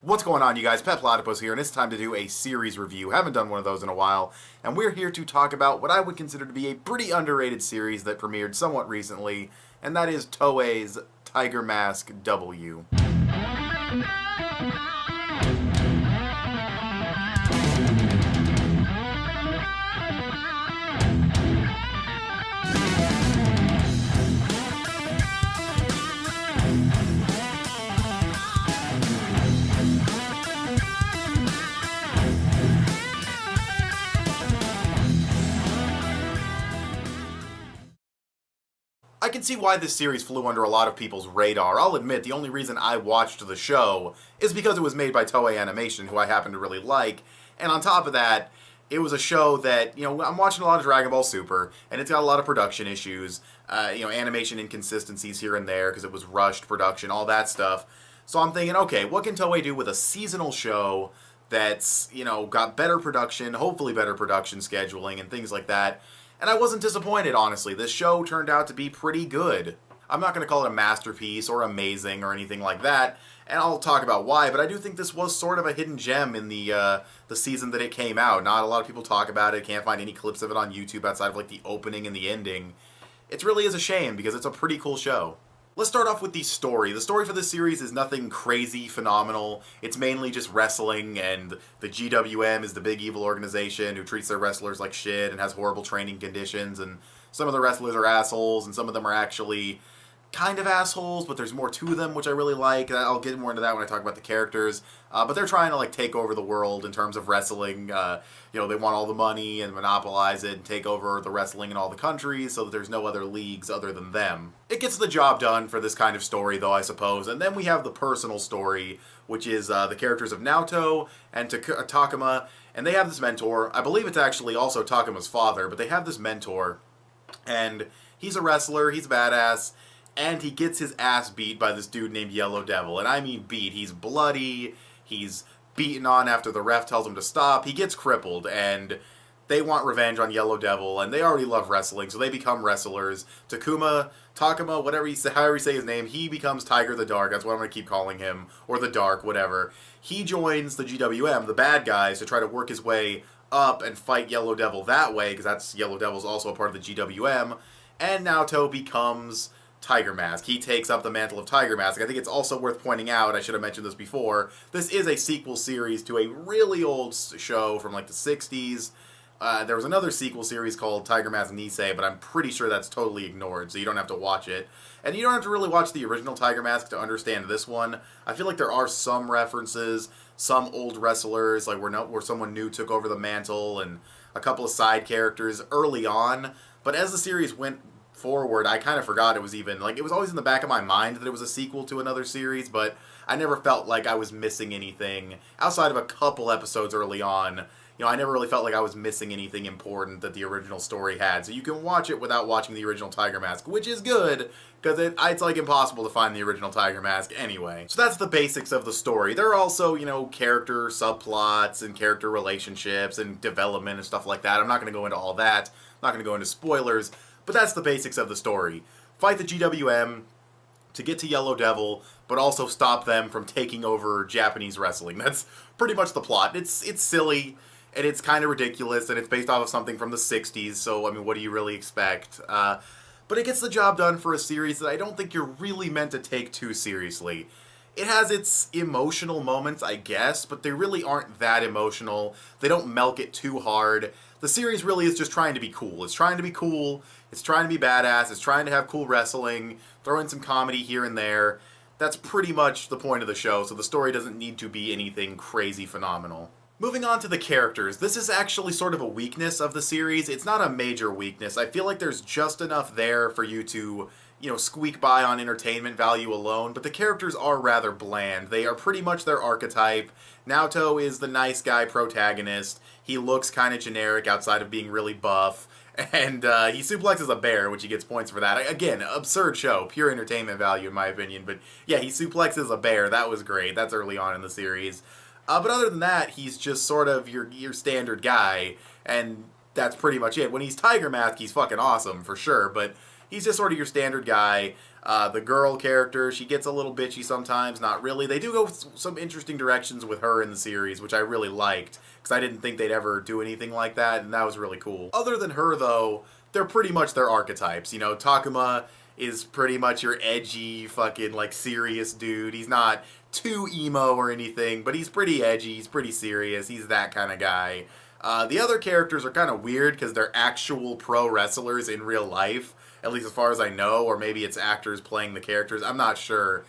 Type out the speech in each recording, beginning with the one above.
What's going on, you guys? Petplatypus here, and it's time to do a series review. Haven't done one of those in a while, and we're here to talk about what I would consider to be a pretty underrated series that premiered somewhat recently, and that is Toei's Tiger Mask W. I can see why this series flew under a lot of people's radar. I'll admit, the only reason I watched the show is because it was made by Toei Animation, who I happen to really like, and on top of that, it was a show that, I'm watching a lot of Dragon Ball Super, and it's got a lot of production issues, animation inconsistencies here and there, because it was rushed production, all that stuff. So I'm thinking, okay, what can Toei do with a seasonal show that's, got better production, hopefully better production scheduling, and things like that. And I wasn't disappointed, honestly. This show turned out to be pretty good. I'm not going to call it a masterpiece or amazing or anything like that, and I'll talk about why, but I do think this was sort of a hidden gem in the season that it came out. Not a lot of people talk about it. Can't find any clips of it on YouTube outside of like the opening and the ending. It really is a shame because it's a pretty cool show. Let's start off with the story. The story for this series is nothing crazy phenomenal. It's mainly just wrestling, and the GWM is the big evil organization who treats their wrestlers like shit and has horrible training conditions, and some of the wrestlers are assholes, and some of them are actually kind of assholes, but there's more to them, which I really like. I'll get more into that when I talk about the characters. But they're trying to take over the world in terms of wrestling. They want all the money and monopolize it and take over the wrestling in all the countries so that there's no other leagues other than them. It gets the job done for this kind of story, though, I suppose. And then we have the personal story, which is the characters of Naoto and Takuma, and they have this mentor. I believe it's actually also Takuma's father, but they have this mentor, and he's a wrestler, he's badass, and he gets his ass beat by this dude named Yellow Devil. And I mean beat. He's bloody, he's beaten on after the ref tells him to stop, he gets crippled, and they want revenge on Yellow Devil, and they already love wrestling, so they become wrestlers. Takuma, however you say his name, he becomes Tiger the Dark, that's what I'm going to keep calling him, or the Dark, whatever. He joins the GWM, the bad guys, to try to work his way up and fight Yellow Devil that way, because that's Yellow Devil's also a part of the GWM, and Naoto becomes Tiger Mask. He takes up the mantle of Tiger Mask. I think it's also worth pointing out, I should have mentioned this before, this is a sequel series to a really old show from like the 60s. There was another sequel series called Tiger Mask Nisei, but I'm pretty sure that's totally ignored, so you don't have to watch it. And you don't have to really watch the original Tiger Mask to understand this one. I feel like there are some references, some old wrestlers, like where someone new took over the mantle, and a couple of side characters early on. But as the series went forward, I kind of forgot it was even, it was always in the back of my mind that it was a sequel to another series, but I never felt like I was missing anything outside of a couple episodes early on. I never really felt like I was missing anything important that the original story had. So you can watch it without watching the original Tiger Mask, which is good, because it's impossible to find the original Tiger Mask anyway. So that's the basics of the story. There are also, character subplots and character relationships and development and stuff like that. I'm not going to go into all that. I'm not going to go into spoilers, but that's the basics of the story. Fight the GWM to get to Yellow Devil, but also stop them from taking over Japanese wrestling. That's pretty much the plot. It's silly, and it's kind of ridiculous, and it's based off of something from the 60s, so, what do you really expect? But it gets the job done for a series that I don't think you're really meant to take too seriously. It has its emotional moments, I guess, but they really aren't that emotional. They don't milk it too hard. The series really is just trying to be cool. It's trying to be cool, it's trying to be badass, it's trying to have cool wrestling, throw in some comedy here and there. That's pretty much the point of the show, so the story doesn't need to be anything crazy phenomenal. Moving on to the characters, this is actually sort of a weakness of the series. It's not a major weakness. I feel like there's just enough there for you to, squeak by on entertainment value alone, but the characters are rather bland. They are pretty much their archetype. Naoto is the nice guy protagonist. He looks kind of generic outside of being really buff, and he suplexes a bear, which he gets points for that. Again, absurd show, pure entertainment value in my opinion, but yeah, he suplexes a bear. That was great. That's early on in the series. But other than that, he's just sort of your standard guy, and that's pretty much it. When he's Tiger Mask, he's fucking awesome, for sure, but he's just sort of your standard guy. The girl character, she gets a little bitchy sometimes, not really. They do go some interesting directions with her in the series, which I really liked, because I didn't think they'd ever do anything like that, and that was really cool. Other than her, though, they're pretty much their archetypes. You know, Takuma is pretty much your edgy, fucking, like, serious dude. He's not too emo or anything, but he's pretty edgy, he's pretty serious, he's that kind of guy. The other characters are kind of weird because they're actual pro wrestlers in real life, at least as far as I know, or maybe it's actors playing the characters. I'm not sure,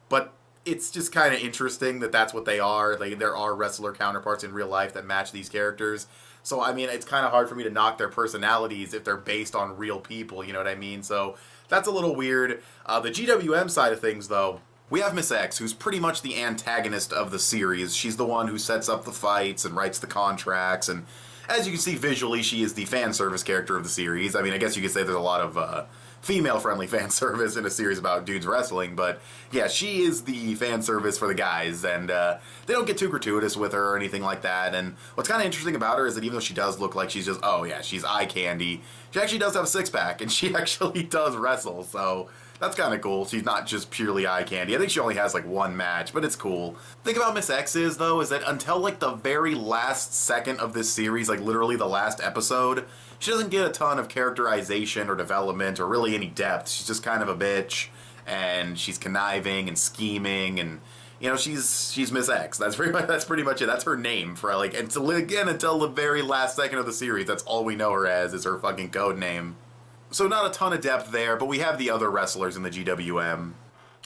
but it's just kind of interesting that that's what they are. There are wrestler counterparts in real life that match these characters. So, I mean, it's kind of hard for me to knock their personalities if they're based on real people, you know what I mean? So, that's a little weird. The GWM side of things, though, we have Miss X, who's pretty much the antagonist of the series. She's the one who sets up the fights and writes the contracts, and as you can see visually, she is the fan service character of the series. I mean, I guess you could say there's a lot of female-friendly fan service in a series about dudes wrestling, but yeah, she is the fan service for the guys, and they don't get too gratuitous with her or anything like that. And what's kind of interesting about her is that even though she does look like she's just, oh yeah, she's eye candy, she actually does have a six-pack, and she actually does wrestle, so that's kind of cool. She's not just purely eye candy. I think she only has like one match, but it's cool. The thing about Miss X is, though, is that until like the very last second of this series, like literally the last episode, she doesn't get a ton of characterization or development or really any depth. She's just kind of a bitch, and she's conniving and scheming, and you know, she's Miss X. That's pretty much it. That's her name for like until the very last second of the series. That's all we know her as, is her fucking code name. So not a ton of depth there, but we have the other wrestlers in the GWM.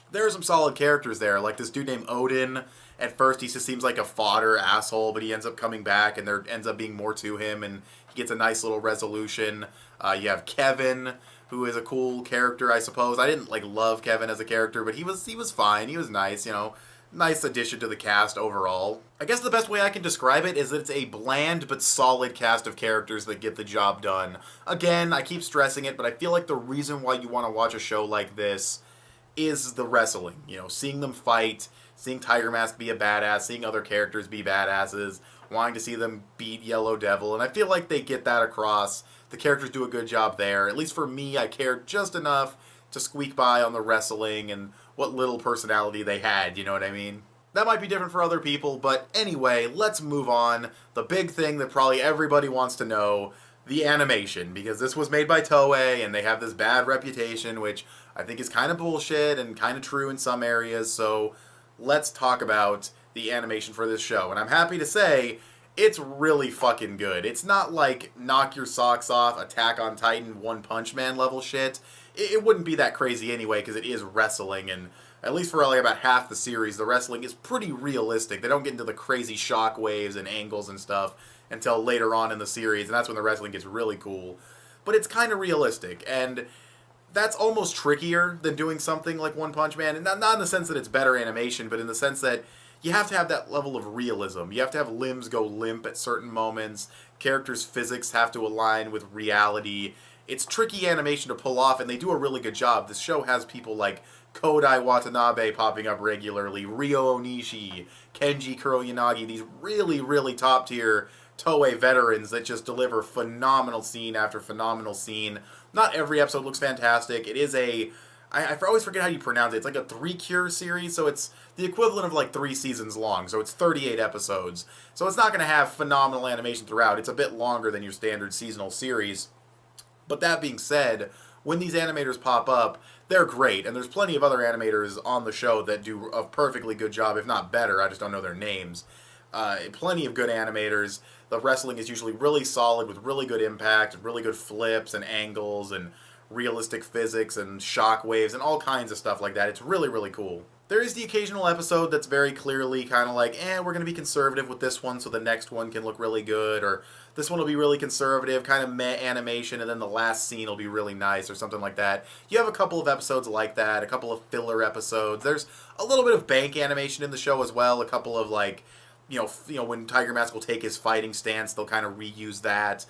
There are some solid characters there, like this dude named Odin. At first, he just seems like a fodder asshole, but he ends up coming back, and there ends up being more to him, and he gets a nice little resolution. You have Kevin, who is a cool character, I suppose. I didn't like love Kevin as a character, but he was fine. He was nice, you know. Nice addition to the cast overall. I guess the best way I can describe it is that it's a bland but solid cast of characters that get the job done. Again, I keep stressing it, but I feel like the reason why you want to watch a show like this is the wrestling. You know, seeing them fight, seeing Tiger Mask be a badass, seeing other characters be badasses, wanting to see them beat Yellow Devil, and I feel like they get that across. The characters do a good job there. At least for me, I cared just enough to squeak by on the wrestling and what little personality they had, you know what I mean? That might be different for other people, but anyway, let's move on. The big thing that probably everybody wants to know, the animation, because this was made by Toei, and they have this bad reputation, which I think is kind of bullshit and kind of true in some areas, so let's talk about the animation for this show. And I'm happy to say, it's really fucking good. It's not like knock your socks off, Attack on Titan, One Punch Man level shit. It wouldn't be that crazy anyway, because it is wrestling, and at least for like about half the series, the wrestling is pretty realistic. They don't get into the crazy shock waves and angles and stuff until later on in the series, and that's when the wrestling gets really cool. But it's kind of realistic, and that's almost trickier than doing something like One Punch Man, and not in the sense that it's better animation, but in the sense that you have to have that level of realism. You have to have limbs go limp at certain moments. Characters' physics have to align with reality. It's tricky animation to pull off, and they do a really good job. This show has people like Kodai Watanabe popping up regularly, Ryo Onishi, Kenji Kuroyanagi, these really, really top-tier Toei veterans that just deliver phenomenal scene after phenomenal scene. Not every episode looks fantastic. It is I always forget how you pronounce it. It's like a 3-cure series, so it's the equivalent of like 3 seasons long, so it's 38 episodes. So it's not going to have phenomenal animation throughout. It's a bit longer than your standard seasonal series. But that being said, when these animators pop up, they're great, and there's plenty of other animators on the show that do a perfectly good job, if not better. I just don't know their names. Plenty of good animators. The wrestling is usually really solid with really good impact, and really good flips and angles and realistic physics and shock waves and all kinds of stuff like that. It's really, really cool. There is the occasional episode that's very clearly kind of like, we're going to be conservative with this one so the next one can look really good, or this one will be really conservative, kind of meh animation, and then the last scene will be really nice, or something like that. You have a couple of episodes like that, a couple of filler episodes. There's a little bit of bank animation in the show as well, a couple of like, you know, when Tiger Mask will take his fighting stance, they'll kind of reuse that.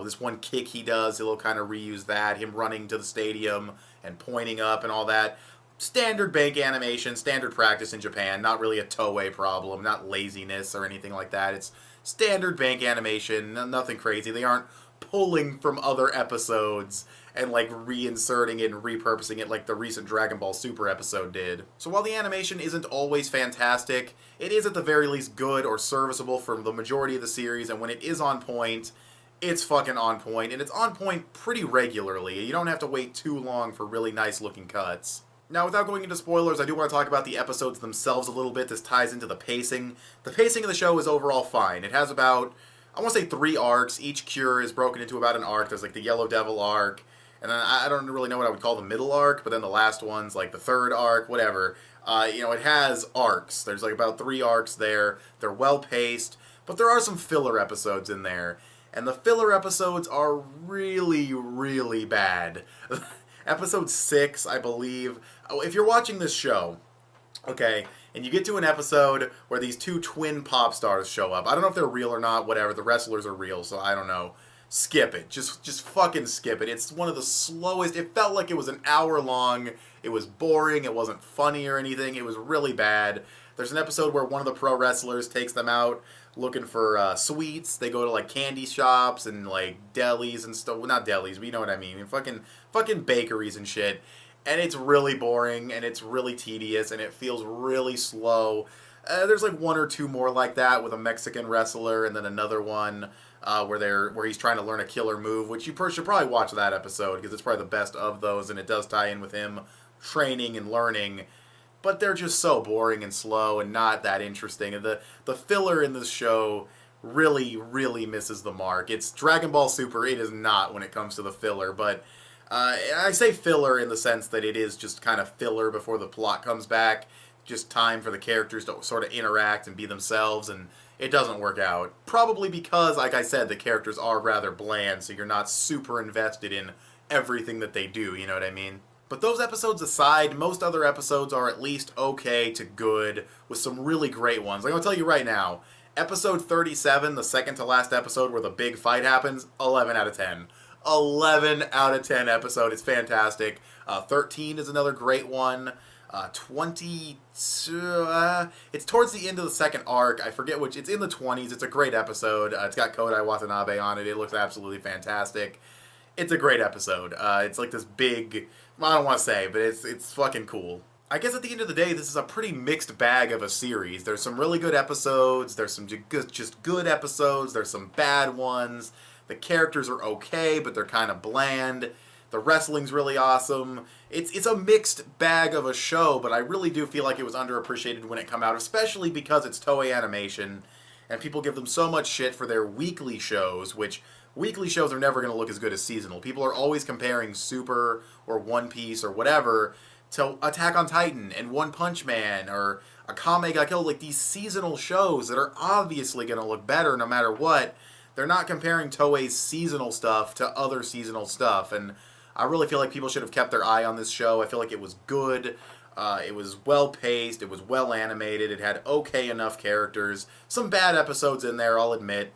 This one kick he does, he'll kind of reuse that. Him running to the stadium and pointing up and all that. Standard bank animation, standard practice in Japan. Not really a Toei problem, not laziness or anything like that. It's standard bank animation, nothing crazy. They aren't pulling from other episodes and like reinserting it and repurposing it like the recent Dragon Ball Super episode did. So while the animation isn't always fantastic, it is at the very least good or serviceable for the majority of the series, and when it is on point, it's fucking on point, and it's on point pretty regularly. You don't have to wait too long for really nice looking cuts. Now, without going into spoilers, I do want to talk about the episodes themselves a little bit. This ties into the pacing. The pacing of the show is overall fine. It has about, I want to say 3 arcs. Each cure is broken into about an arc. There's like the Yellow Devil arc, and then I don't really know what I would call the middle arc, but then the last one's like the 3rd arc, whatever. It has arcs. There's like about 3 arcs there. They're well paced, but there are some filler episodes in there. And the filler episodes are really, really bad. Episode 6, I believe. Oh, if you're watching this show, okay, and you get to an episode where these 2 twin pop stars show up. I don't know if they're real or not, whatever. The wrestlers are real, so I don't know. Skip it. Just fucking skip it. It's one of the slowest. It felt like it was an hour long. It was boring. It wasn't funny or anything. It was really bad. There's an episode where one of the pro wrestlers takes them out looking for sweets. They go to like candy shops and like delis and stuff. Well, not delis, but you know what I mean. Fucking bakeries and shit. And it's really boring and it's really tedious and it feels really slow. There's like 1 or 2 more like that with a Mexican wrestler, and then another one where he's trying to learn a killer move, which you should probably watch that episode because it's probably the best of those, and it does tie in with him training and learning. But they're just so boring and slow and not that interesting. And the filler in this show really, really misses the mark. It's Dragon Ball Super. It is not when it comes to the filler. But I say filler in the sense that it is just kind of filler before the plot comes back. Just time for the characters to sort of interact and be themselves. And it doesn't work out. Probably because, like I said, the characters are rather bland. So you're not super invested in everything that they do. You know what I mean? But those episodes aside, most other episodes are at least okay to good, with some really great ones. Like, I'll tell you right now, episode 37, the second to last episode where the big fight happens, 11 out of 10. 11 out of 10 episode. It's fantastic. 13 is another great one. 22, it's towards the end of the second arc. I forget which. It's in the 20s. It's a great episode. It's got Kodai Watanabe on it. It looks absolutely fantastic. It's a great episode. It's like this big, I don't want to say, but it's fucking cool. I guess at the end of the day, this is a pretty mixed bag of a series. There's some really good episodes. There's some just good episodes. There's some bad ones. The characters are okay, but they're kind of bland. The wrestling's really awesome. It's a mixed bag of a show, but I really do feel like it was underappreciated when it came out, especially because it's Toei Animation, and people give them so much shit for their weekly shows, which weekly shows are never going to look as good as seasonal. People are always comparing Super or One Piece or whatever to Attack on Titan and One Punch Man or Akame ga Kill, like these seasonal shows that are obviously going to look better no matter what. They're not comparing Toei's seasonal stuff to other seasonal stuff, and I really feel like people should have kept their eye on this show. I feel like it was good. It was well-paced. It was well-animated. It had okay enough characters. Some bad episodes in there, I'll admit.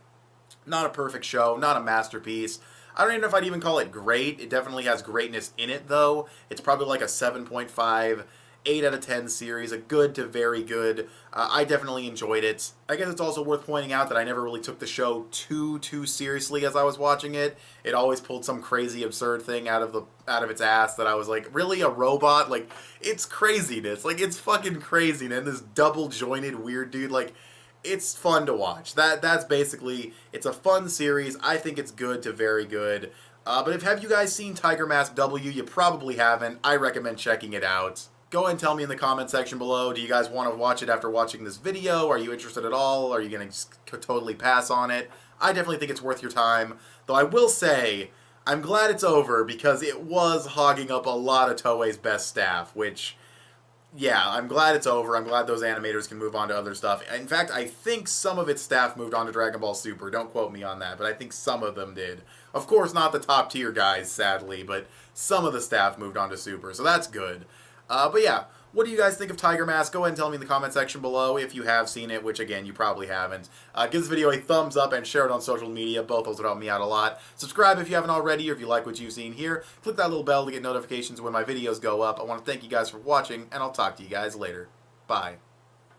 Not a perfect show. Not a masterpiece. I don't even know if I'd even call it great. It definitely has greatness in it, though. It's probably like a 7.5, 8 out of 10 series. A good to very good. I definitely enjoyed it. I guess it's also worth pointing out that I never really took the show too seriously as I was watching it. It always pulled some crazy, absurd thing out of its ass that I was like, really, a robot? Like, it's craziness. Like, it's fucking crazy. And this double-jointed weird dude, like, it's fun to watch. That's basically, it's a fun series. I think it's good to very good. But have you guys seen Tiger Mask W? You probably haven't. I recommend checking it out. Go ahead and tell me in the comment section below, do you guys want to watch it after watching this video? Are you interested at all? Are you going to just totally pass on it? I definitely think it's worth your time. Though I will say, I'm glad it's over because it was hogging up a lot of Toei's best staff, which, yeah, I'm glad it's over. I'm glad those animators can move on to other stuff. In fact, I think some of its staff moved on to Dragon Ball Super. Don't quote me on that, but I think some of them did. Of course, not the top tier guys, sadly, but some of the staff moved on to Super, so that's good. But yeah, what do you guys think of Tiger Mask? Go ahead and tell me in the comment section below if you have seen it, which again, you probably haven't. Give this video a thumbs up and share it on social media. Both those would help me out a lot. Subscribe if you haven't already, or if you like what you've seen here. Click that little bell to get notifications when my videos go up. I want to thank you guys for watching, and I'll talk to you guys later. Bye.